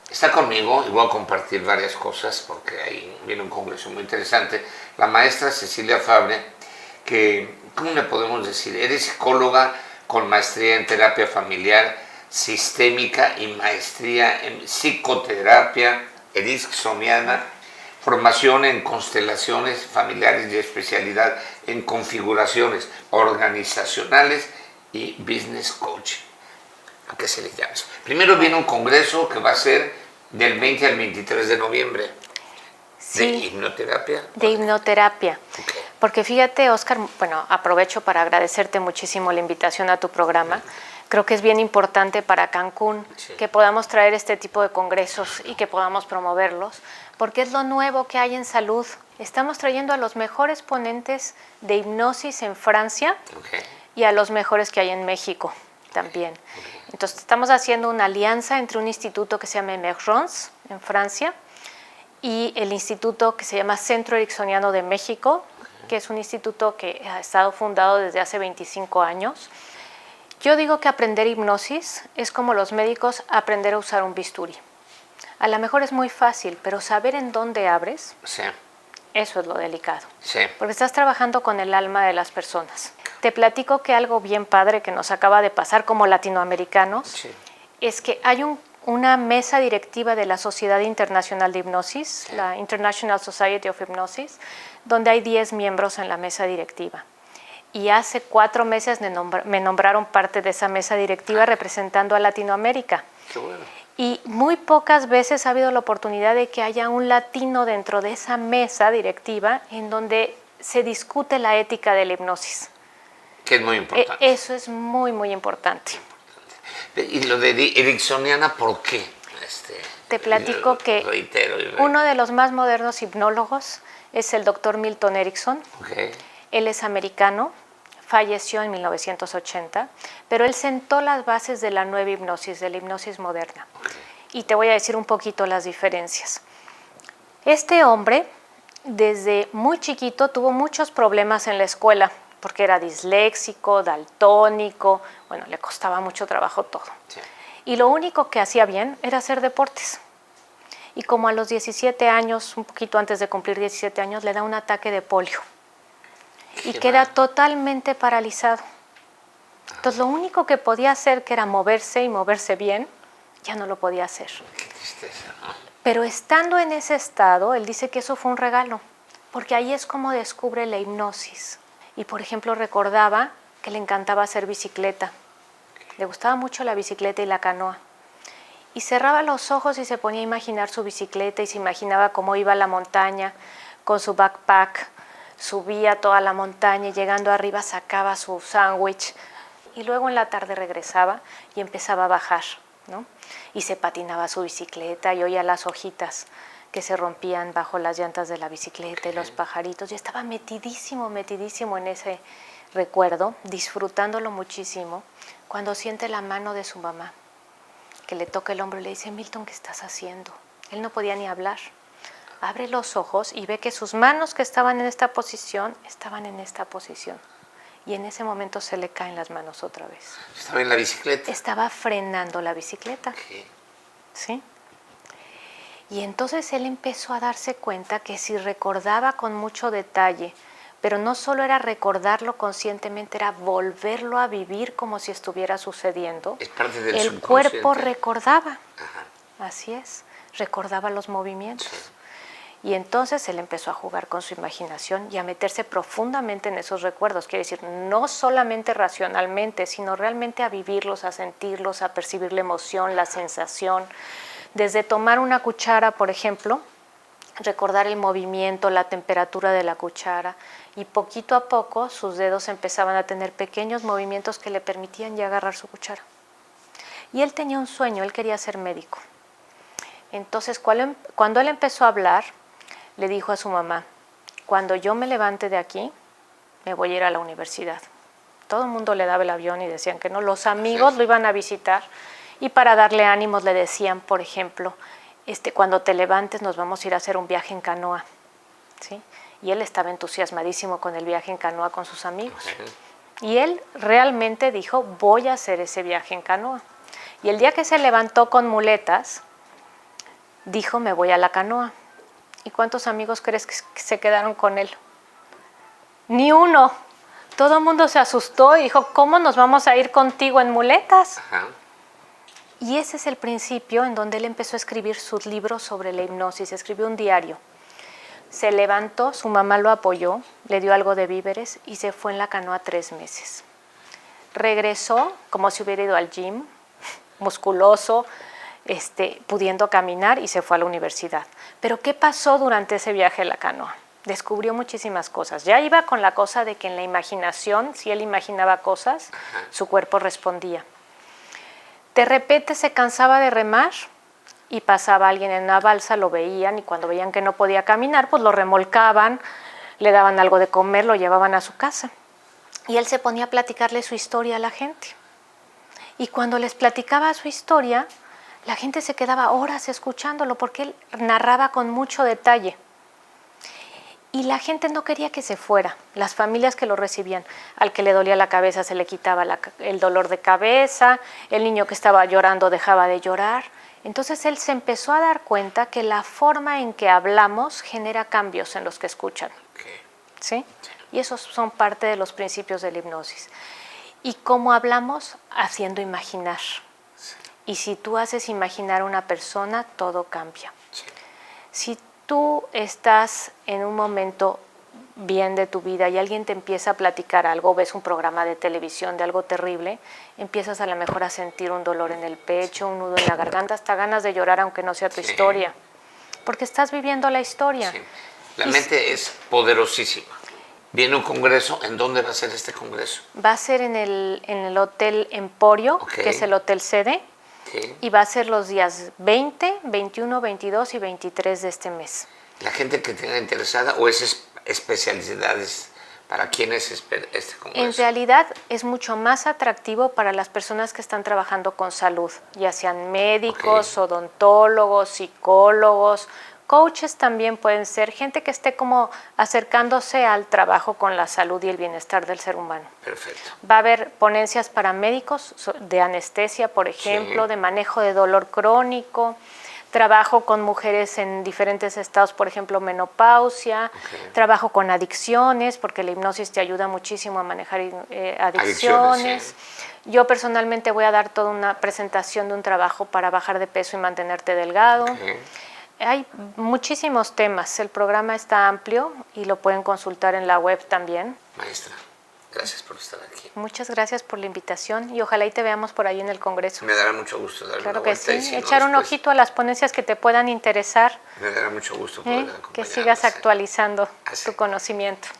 Está conmigo y voy a compartir varias cosas porque ahí viene un congreso muy interesante. La maestra Cecilia Fabre, que, ¿cómo le podemos decir? Eres psicóloga con maestría en terapia familiar sistémica y maestría en psicoterapia ericksoniana, formación en constelaciones familiares y especialidad en configuraciones organizacionales y business coaching. ¿A qué se le llama eso? Primero viene un congreso que va a ser del 20 al 23 de noviembre. Sí, ¿De hipnoterapia? de hipnoterapia. Okay. Porque fíjate, Oscar, bueno, aprovecho para agradecerte muchísimo la invitación a tu programa. Creo que es bien importante para Cancún que podamos traer este tipo de congresos y que podamos promoverlos, porque es lo nuevo que hay en salud. Estamos trayendo a los mejores ponentes de hipnosis en Francia y a los mejores que hay en México también. Entonces estamos haciendo una alianza entre un instituto que se llama Emergence en Francia y el instituto que se llama Centro Ericksoniano de México, que es un instituto que ha estado fundado desde hace 25 años. Yo digo que aprender hipnosis es como los médicos aprender a usar un bisturí. A lo mejor es muy fácil, pero saber en dónde abres, sí, eso es lo delicado. Sí. Porque estás trabajando con el alma de las personas. Te platico que algo bien padre que nos acaba de pasar como latinoamericanos Sí. es que hay una mesa directiva de la Sociedad Internacional de Hipnosis, la International Society of Hypnosis, donde hay 10 miembros en la mesa directiva. Y hace 4 meses me nombraron parte de esa mesa directiva representando a Latinoamérica. Qué bueno. Y muy pocas veces ha habido la oportunidad de que haya un latino dentro de esa mesa directiva en donde se discute la ética de la hipnosis. Que es muy importante. Eso es muy, muy importante. Y lo de ericksoniana, ¿por qué? Te platico que uno de los más modernos hipnólogos es el doctor Milton Erickson. Él es americano, falleció en 1980, pero él sentó las bases de la nueva hipnosis, de la hipnosis moderna. Y te voy a decir un poquito las diferencias. Este hombre, desde muy chiquito, tuvo muchos problemas en la escuela, porque era disléxico, daltónico, bueno, le costaba mucho trabajo todo. Sí. Y lo único que hacía bien era hacer deportes. Y como a los 17 años, un poquito antes de cumplir 17 años, le da un ataque de polio. Y queda totalmente paralizado. Entonces, lo único que podía hacer, que era moverse y moverse bien, ya no lo podía hacer. Qué tristeza, ¿no? Pero estando en ese estado, él dice que eso fue un regalo, porque ahí es como descubre la hipnosis. Y, por ejemplo, recordaba que le encantaba hacer bicicleta. Le gustaba mucho la bicicleta y la canoa. Y cerraba los ojos y se ponía a imaginar su bicicleta y se imaginaba cómo iba a la montaña con su backpack. Subía toda la montaña y llegando arriba sacaba su sándwich. Y luego en la tarde regresaba y empezaba a bajar, ¿no? Y se patinaba su bicicleta y oía las hojitas que se rompían bajo las llantas de la bicicleta y los pajaritos. Y estaba metidísimo en ese recuerdo, disfrutándolo muchísimo, cuando siente la mano de su mamá, que le toca el hombro y le dice: Milton, ¿qué estás haciendo? Él no podía ni hablar. Abre los ojos y ve que sus manos que estaban en esta posición, estaban en esta posición. Y en ese momento se le caen las manos otra vez. ¿Estaba en la bicicleta? Estaba frenando la bicicleta. ¿Sí? Y entonces él empezó a darse cuenta que si recordaba con mucho detalle, pero no solo era recordarlo conscientemente, era volverlo a vivir como si estuviera sucediendo. Es parte del el cuerpo recordaba. Así es, recordaba los movimientos. Sí. Y entonces él empezó a jugar con su imaginación y a meterse profundamente en esos recuerdos. Quiere decir, no solamente racionalmente, sino realmente a vivirlos, a sentirlos, a percibir la emoción, la sensación. Desde tomar una cuchara, por ejemplo, recordar el movimiento, la temperatura de la cuchara, y poquito a poco sus dedos empezaban a tener pequeños movimientos que le permitían ya agarrar su cuchara. Y él tenía un sueño, él quería ser médico. Entonces, cuando él empezó a hablar, le dijo a su mamá: cuando yo me levante de aquí, me voy a ir a la universidad. Todo el mundo le daba el avión y decían que no. Los amigos lo iban a visitar y para darle ánimos le decían, por ejemplo, cuando te levantes nos vamos a ir a hacer un viaje en canoa. ¿Sí? Y él estaba entusiasmadísimo con el viaje en canoa con sus amigos. Y él realmente dijo: voy a hacer ese viaje en canoa. Y el día que se levantó con muletas, dijo, me voy a la canoa. ¿Y cuántos amigos crees que se quedaron con él? Ni uno. Todo el mundo se asustó y dijo, ¿cómo nos vamos a ir contigo en muletas? Ajá. Y ese es el principio en donde él empezó a escribir sus libros sobre la hipnosis. Escribió un diario. Se levantó, su mamá lo apoyó, le dio algo de víveres y se fue en la canoa 3 meses. Regresó como si hubiera ido al gym, musculoso, pudiendo caminar, y se fue a la universidad. Pero ¿qué pasó durante ese viaje en la canoa? Descubrió muchísimas cosas. Ya iba con la cosa de que en la imaginación, si él imaginaba cosas, su cuerpo respondía. De repente se cansaba de remar y pasaba alguien en una balsa, lo veían, y cuando veían que no podía caminar, pues lo remolcaban, le daban algo de comer, lo llevaban a su casa. Y él se ponía a platicarle su historia a la gente. Y cuando les platicaba su historia, la gente se quedaba horas escuchándolo porque él narraba con mucho detalle. Y la gente no quería que se fuera, las familias que lo recibían. Al que le dolía la cabeza se le quitaba el dolor de cabeza, el niño que estaba llorando dejaba de llorar. Entonces él se empezó a dar cuenta que la forma en que hablamos genera cambios en los que escuchan. ¿Sí? Y esos son parte de los principios de la hipnosis. Y cómo hablamos, haciendo imaginar. Y si tú haces imaginar a una persona, todo cambia. Si tú estás en un momento bien de tu vida y alguien te empieza a platicar algo, ves un programa de televisión de algo terrible, empiezas a lo mejor a sentir un dolor en el pecho, un nudo en la garganta, hasta ganas de llorar aunque no sea tu historia, porque estás viviendo la historia. Sí. La mente es poderosísima. Viene un congreso. ¿En dónde va a ser este congreso? Va a ser en el Hotel Emporio, que es el hotel sede. Y va a ser los días 20, 21, 22 y 23 de este mes. La gente que tenga interesada, o es especialidades, ¿para quién es este congreso? En realidad es mucho más atractivo para las personas que están trabajando con salud, ya sean médicos, odontólogos, psicólogos, coaches también pueden ser, gente que esté como acercándose al trabajo con la salud y el bienestar del ser humano. Perfecto. Va a haber ponencias para médicos de anestesia, por ejemplo, de manejo de dolor crónico, trabajo con mujeres en diferentes estados, por ejemplo, menopausia, trabajo con adicciones, porque la hipnosis te ayuda muchísimo a manejar adicciones. Yo personalmente voy a dar toda una presentación de un trabajo para bajar de peso y mantenerte delgado. Hay muchísimos temas, el programa está amplio y lo pueden consultar en la web también. Maestra, gracias por estar aquí. Muchas gracias por la invitación y ojalá y te veamos por ahí en el congreso. Me dará mucho gusto darle claro una que vuelta. sí, echar un ojito a las ponencias que te puedan interesar. Me dará mucho gusto poder acompañarnos. Que sigas actualizando tu conocimiento.